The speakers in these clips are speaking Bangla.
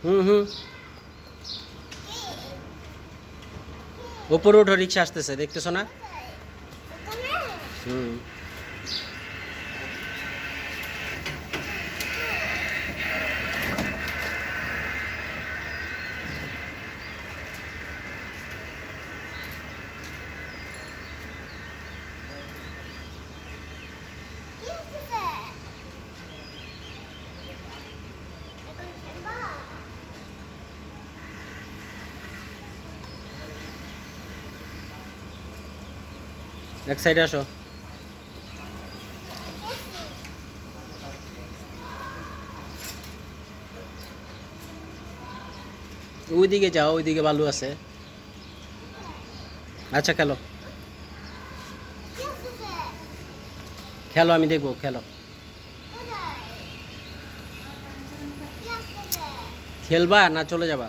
হুম হুম, উপরে ওঠো, রিক্সা আসতেছে, দেখতেছো না? হুম। এক সাইডে আসো। ওইদিকে যাও, ওইদিকে বালু আছে। আচ্ছা খেলো, খেলো, আমি দেখবো, খেলো। খেলবা না চলে যাবা?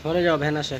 সরে যাও, ভ্যান আসে।